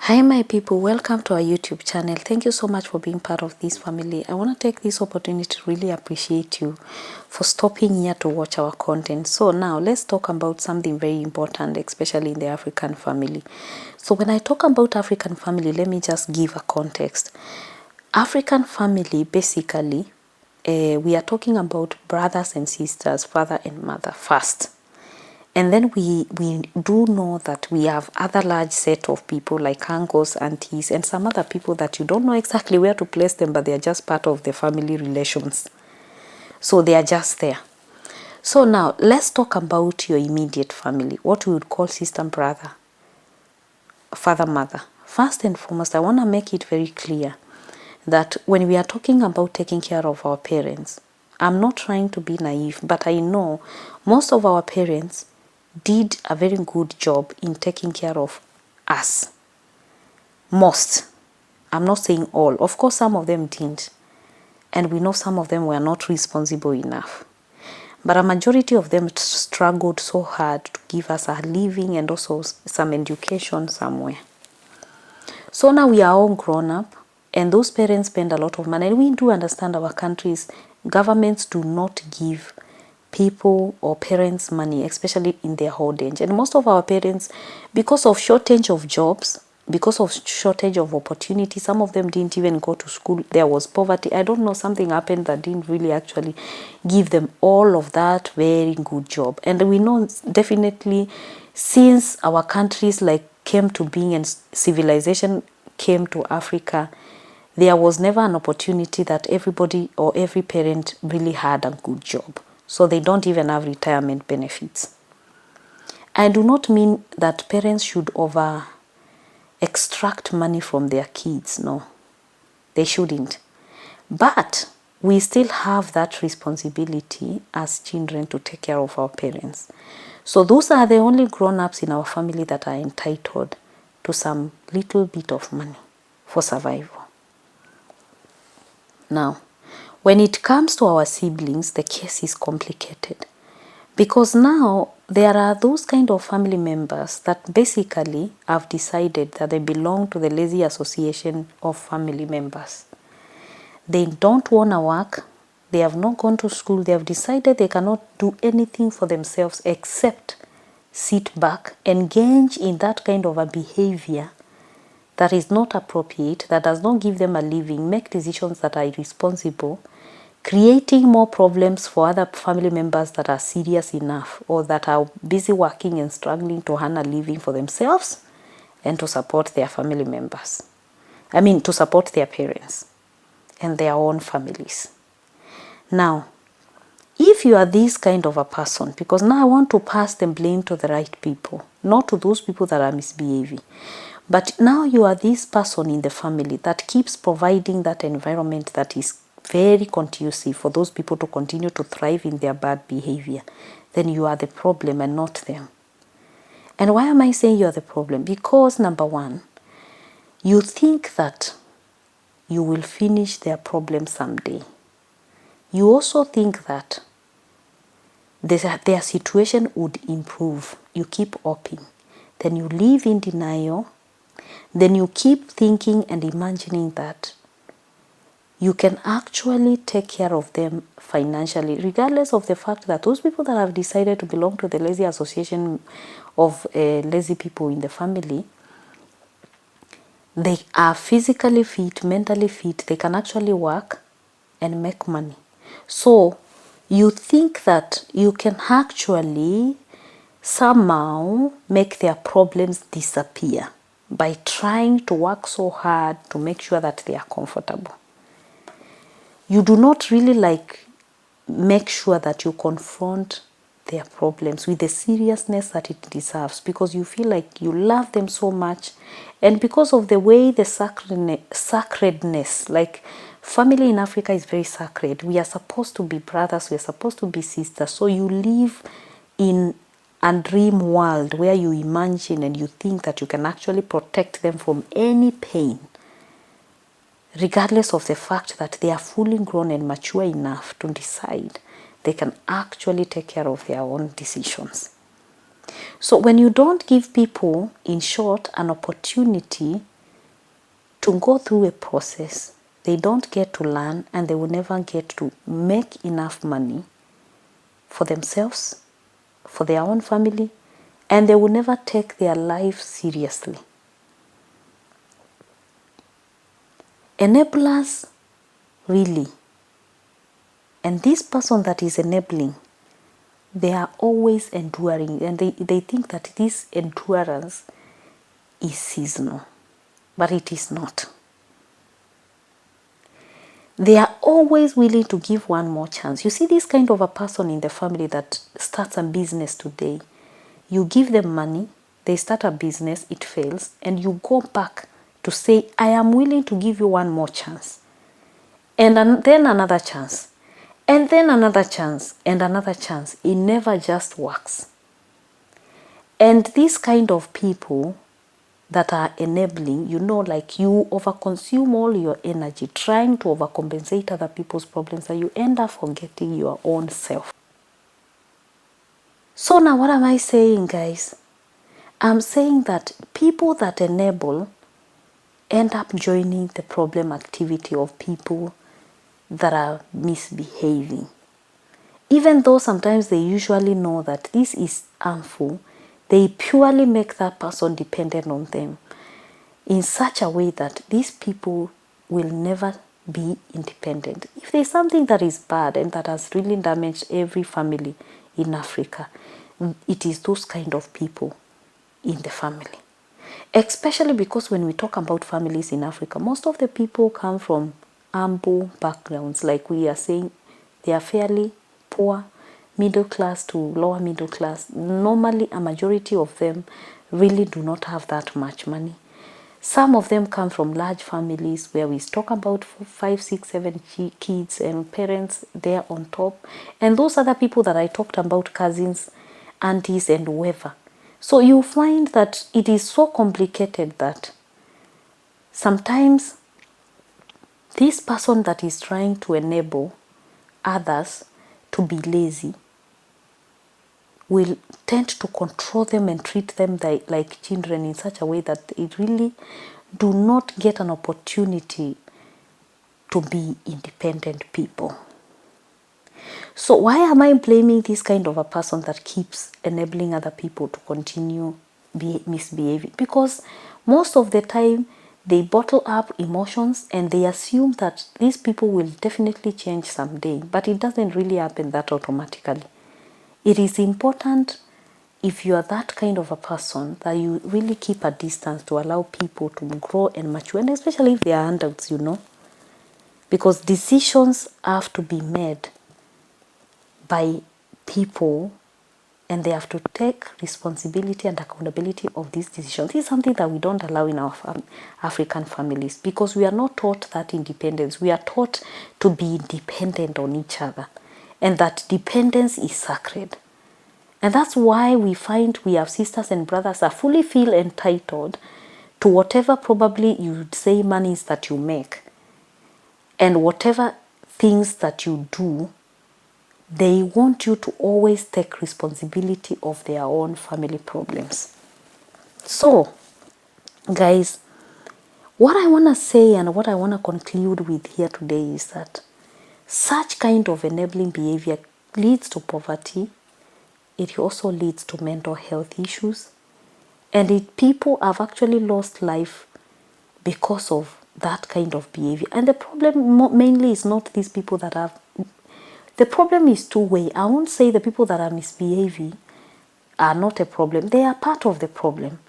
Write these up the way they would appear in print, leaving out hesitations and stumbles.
Hi my people, welcome to our YouTube channel. Thank you so much for being part of this family. I want to take this opportunity to really appreciate you for stopping here to watch our content. So now let's talk about something very important, especially in the African family. So when I talk about African family, let me just give a context. African family, basically, we are talking about brothers and sisters, father and mother first. And then we do know that we have other large set of people like uncles, aunties, and some other people that you don't know exactly where to place them, but they are just part of the family relations. So they are just there. So now let's talk about your immediate family, what we would call sister, brother, father, mother. First and foremost, I want to make it very clear that when we are talking about taking care of our parents, I'm not trying to be naive, but I know most of our parents did a very good job in taking care of us. Most. I'm not saying all. Of course, some of them didn't. And we know some of them were not responsible enough. But a majority of them struggled so hard to give us a living and also some education somewhere. So now we are all grown up, and those parents spend a lot of money. And we do understand our countries, governments do not give people or parents money, especially in their old age. And most of our parents, because of shortage of jobs, because of shortage of opportunity, some of them didn't even go to school. There was poverty. I don't know, something happened that didn't really actually give them all of that very good job. And we know definitely since our countries like came to being and civilization came to Africa, there was never an opportunity that everybody or every parent really had a good job. So they don't even have retirement benefits. I do not mean that parents should extract money from their kids. No, they shouldn't. But we still have that responsibility as children to take care of our parents. So those are the only grown-ups in our family that are entitled to some little bit of money for survival. Now, when it comes to our siblings, the case is complicated. Because now there are those kind of family members that basically have decided that they belong to the lazy association of family members. They don't want to work. They have not gone to school. They have decided they cannot do anything for themselves except sit back, engage in that kind of a behavior that is not appropriate, that does not give them a living, make decisions that are irresponsible, creating more problems for other family members that are serious enough or that are busy working and struggling to earn a living for themselves and to support their family members. I mean, to support their parents and their own families. Now, if you are this kind of a person, because now I want to pass the blame to the right people, not to those people that are misbehaving, but now you are this person in the family that keeps providing that environment that is very conducive for those people to continue to thrive in their bad behavior, then you are the problem and not them. And why am I saying you are the problem? Because number one, you think that you will finish their problem someday. You also think that their situation would improve. You keep hoping. Then you live in denial. Then you keep thinking and imagining that you can actually take care of them financially, regardless of the fact that those people that have decided to belong to the lazy association of lazy people in the family, they are physically fit, mentally fit, they can actually work and make money. So you think that you can actually somehow make their problems disappear by trying to work so hard to make sure that they are comfortable. You do not really make sure that you confront their problems with the seriousness that it deserves, because you feel like you love them so much, and because of the way the sacredness, like family in Africa is very sacred. We are supposed to be brothers, we are supposed to be sisters. So you live in a dream world where you imagine and you think that you can actually protect them from any pain, regardless of the fact that they are fully grown and mature enough to decide they can actually take care of their own decisions. So when you don't give people, in short, an opportunity to go through a process. They don't get to learn, and they will never get to make enough money for themselves, for their own family, and they will never take their life seriously. Enablers, really, and this person that is enabling, they are always enduring, and they think that this endurance is seasonal, but it is not. They are always willing to give one more chance. You see this kind of a person in the family that starts a business today. You give them money, they start a business, it fails, and you go back to say, I am willing to give you one more chance. And then another chance. And then another chance and another chance. It never just works. And these kind of people that are enabling, like you overconsume all your energy trying to overcompensate other people's problems, and you end up forgetting your own self. So now what am I saying, guys? I'm saying that people that enable end up joining the problem activity of people that are misbehaving. Even though sometimes they usually know that this is harmful, they purely make that person dependent on them in such a way that these people will never be independent. If there's something that is bad and that has really damaged every family in Africa, it is those kind of people in the family. Especially because when we talk about families in Africa, most of the people come from humble backgrounds. Like we are saying, they are fairly poor, middle class to lower middle class. Normally, a majority of them really do not have that much money. Some of them come from large families where we talk about 5, 6, 7 kids and parents there on top. And those other people that I talked about, cousins, aunties, and whoever. So you find that it is so complicated that sometimes this person that is trying to enable others to be lazy will tend to control them and treat them like children in such a way that they really do not get an opportunity to be independent people. So why am I blaming this kind of a person that keeps enabling other people to continue misbehaving? Because most of the time they bottle up emotions and they assume that these people will definitely change someday, but it doesn't really happen that automatically. It is important, if you are that kind of a person, that you really keep a distance to allow people to grow and mature, and especially if they are adults, because decisions have to be made by people and they have to take responsibility and accountability of these decisions. This is something that we don't allow in our African families, because we are not taught that independence. We are taught to be dependent on each other, and that dependence is sacred. And that's why we find we have sisters and brothers that fully feel entitled to whatever probably you would say monies that you make, and whatever things that you do. They want you to always take responsibility of their own family problems. So, guys, what I want to say and what I want to conclude with here today is that such kind of enabling behavior leads to poverty. It also leads to mental health issues. And people have actually lost life because of that kind of behavior. And the problem mainly is not these people that have... The problem is two-way. I won't say the people that are misbehaving are not a problem. They are part of the problem.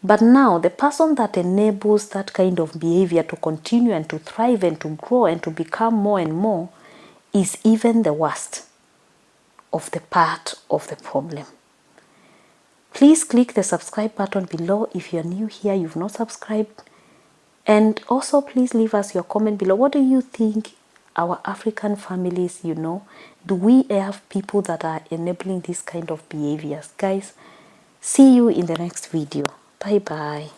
But now, the person that enables that kind of behavior to continue and to thrive and to grow and to become more and more is even the worst of the part of the problem. Please click the subscribe button below if you're new here, you've not subscribed. And also, please leave us your comment below. What do you think our African families, do we have people that are enabling this kind of behaviors? Guys, see you in the next video. Bye bye.